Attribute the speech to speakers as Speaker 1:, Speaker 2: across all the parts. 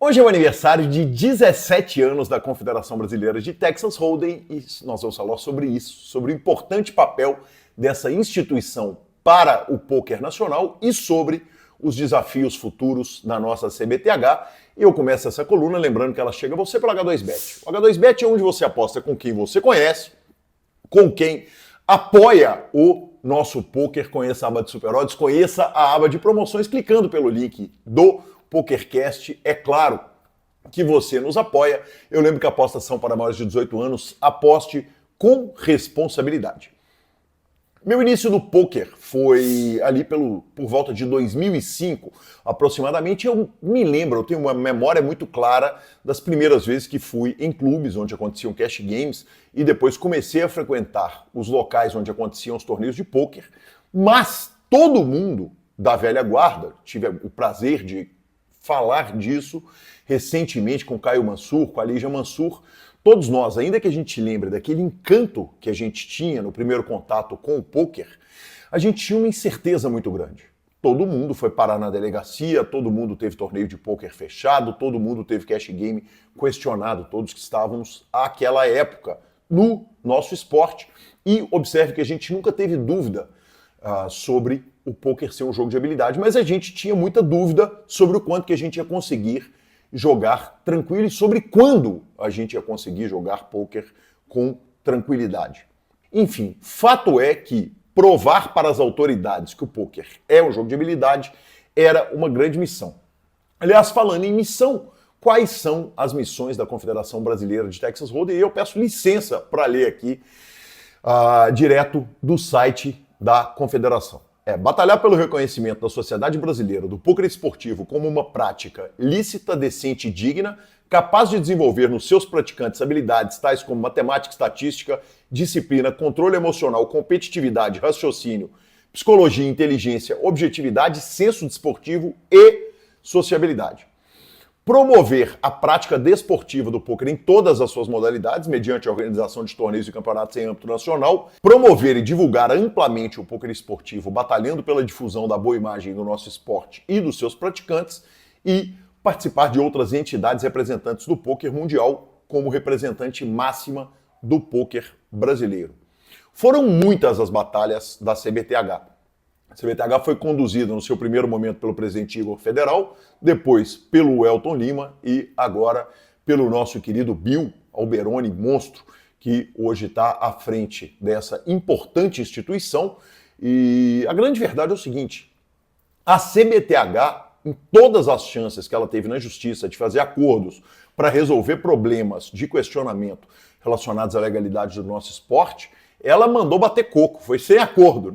Speaker 1: Hoje é o aniversário de 17 anos da Confederação Brasileira de Texas Hold'em e nós vamos falar sobre isso, sobre o importante papel dessa instituição para o pôquer nacional e sobre os desafios futuros da nossa CBTH. E eu começo essa coluna lembrando que ela chega a você pelo H2Bet. O H2Bet é onde você aposta com quem você conhece, com quem apoia o nosso pôquer. Conheça a aba de Super Odds, conheça a aba de promoções clicando pelo link do PokerCast. É claro que você nos apoia. Eu lembro que apostas são para maiores de 18 anos. Aposte com responsabilidade. Meu início no pôquer foi ali por volta de 2005, aproximadamente. Eu me lembro, eu tenho uma memória muito clara das primeiras vezes que fui em clubes onde aconteciam cash games e depois comecei a frequentar os locais onde aconteciam os torneios de pôquer. Mas todo mundo da velha guarda, tive o prazer de falar disso recentemente com Caio Mansur, com a Lígia Mansur. Todos nós, ainda que a gente lembre daquele encanto que a gente tinha no primeiro contato com o pôquer, a gente tinha uma incerteza muito grande. Todo mundo foi parar na delegacia, todo mundo teve torneio de pôquer fechado, todo mundo teve cash game questionado, todos que estávamos àquela época no nosso esporte. E observe que a gente nunca teve dúvida sobre o pôquer ser um jogo de habilidade, mas a gente tinha muita dúvida sobre o quanto que a gente ia conseguir jogar tranquilo e sobre quando a gente ia conseguir jogar pôquer com tranquilidade. Enfim, fato é que provar para as autoridades que o pôquer é um jogo de habilidade era uma grande missão. Aliás, falando em missão, quais são as missões da Confederação Brasileira de Texas Hold'em? E eu peço licença para ler aqui direto do site da Confederação. Batalhar pelo reconhecimento da sociedade brasileira do pôquer esportivo como uma prática lícita, decente e digna, capaz de desenvolver nos seus praticantes habilidades tais como matemática, estatística, disciplina, controle emocional, competitividade, raciocínio, psicologia, inteligência, objetividade, senso desportivo e sociabilidade. Promover a prática desportiva do pôquer em todas as suas modalidades, mediante a organização de torneios e campeonatos em âmbito nacional. Promover e divulgar amplamente o pôquer esportivo, batalhando pela difusão da boa imagem do nosso esporte e dos seus praticantes. E participar de outras entidades representantes do pôquer mundial como representante máxima do pôquer brasileiro. Foram muitas as batalhas da CBTH. A CBTH foi conduzida no seu primeiro momento pelo presidente Igor Federal, depois pelo Elton Lima e agora pelo nosso querido Bill Alberoni, monstro, que hoje está à frente dessa importante instituição. E a grande verdade é o seguinte: a CBTH, em todas as chances que ela teve na justiça de fazer acordos para resolver problemas de questionamento relacionados à legalidade do nosso esporte, ela mandou bater coco, foi sem acordo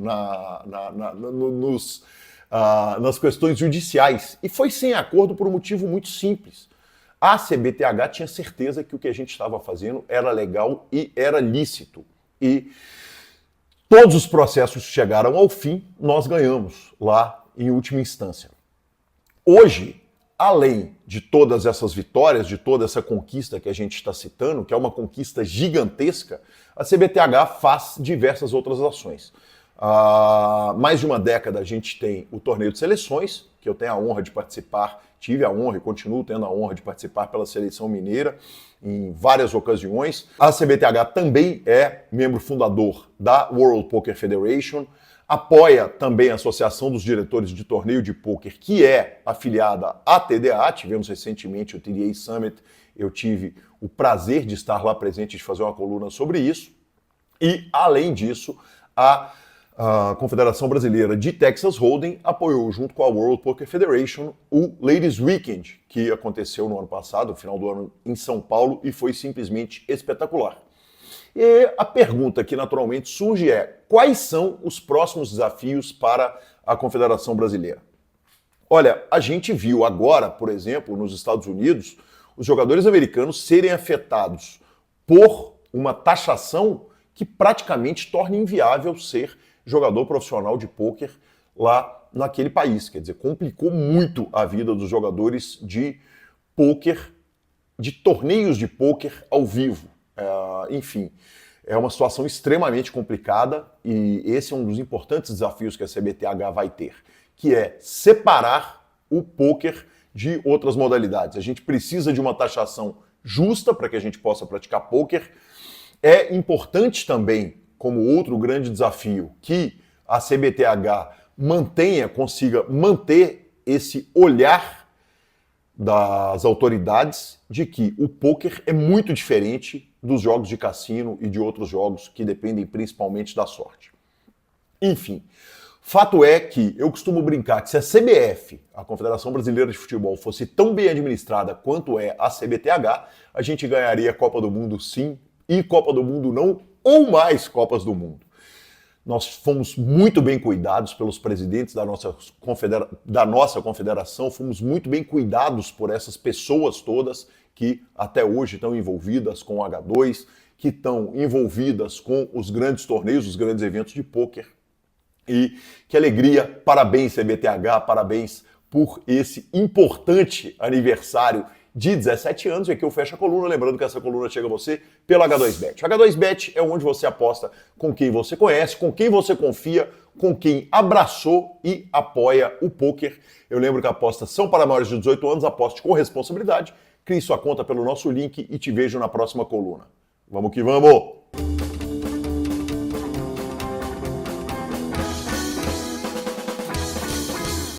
Speaker 1: nas questões judiciais. E foi sem acordo por um motivo muito simples. A CBTH tinha certeza que o que a gente estava fazendo era legal e era lícito. E todos os processos chegaram ao fim, nós ganhamos lá em última instância. Hoje, além de todas essas vitórias, de toda essa conquista que a gente está citando, que é uma conquista gigantesca, a CBTH faz diversas outras ações. Há mais de uma década a gente tem o torneio de seleções, que eu tenho a honra de participar, tive a honra e continuo tendo a honra de participar pela seleção mineira em várias ocasiões. A CBTH também é membro fundador da World Poker Federation, apoia também a Associação dos Diretores de Torneio de Pôquer, que é afiliada à TDA. Tivemos recentemente o TDA Summit, eu tive o prazer de estar lá presente e de fazer uma coluna sobre isso. E, além disso, a Confederação Brasileira de Texas Hold'em apoiou, junto com a World Poker Federation, o Ladies Weekend, que aconteceu no ano passado, no final do ano, em São Paulo, e foi simplesmente espetacular. E a pergunta que naturalmente surge é: quais são os próximos desafios para a Confederação Brasileira? Olha, a gente viu agora, por exemplo, nos Estados Unidos, os jogadores americanos serem afetados por uma taxação que praticamente torna inviável ser jogador profissional de pôquer lá naquele país. Quer dizer, complicou muito a vida dos jogadores de pôquer, de torneios de pôquer ao vivo. Enfim, é uma situação extremamente complicada e esse é um dos importantes desafios que a CBTH vai ter, que é separar o pôquer de outras modalidades. A gente precisa de uma taxação justa para que a gente possa praticar pôquer. É importante também, como outro grande desafio, que a CBTH consiga manter esse olhar das autoridades de que o pôquer é muito diferente dos jogos de cassino e de outros jogos que dependem principalmente da sorte. Enfim, fato é que eu costumo brincar que se a CBF, a Confederação Brasileira de Futebol, fosse tão bem administrada quanto é a CBTH, a gente ganharia a Copa do Mundo sim, e Copa do Mundo não, ou mais Copas do Mundo. Nós fomos muito bem cuidados pelos presidentes da nossa confederação, fomos muito bem cuidados por essas pessoas todas que até hoje estão envolvidas com o H2, que estão envolvidas com os grandes torneios, os grandes eventos de pôquer. E que alegria, parabéns CBTH, parabéns por esse importante aniversário de 17 anos. E aqui eu fecho a coluna, lembrando que essa coluna chega a você pelo H2Bet. O H2Bet é onde você aposta com quem você conhece, com quem você confia, com quem abraçou e apoia o pôquer. Eu lembro que apostas são para maiores de 18 anos, aposte com responsabilidade. Crie sua conta pelo nosso link e te vejo na próxima coluna. Vamos que vamos!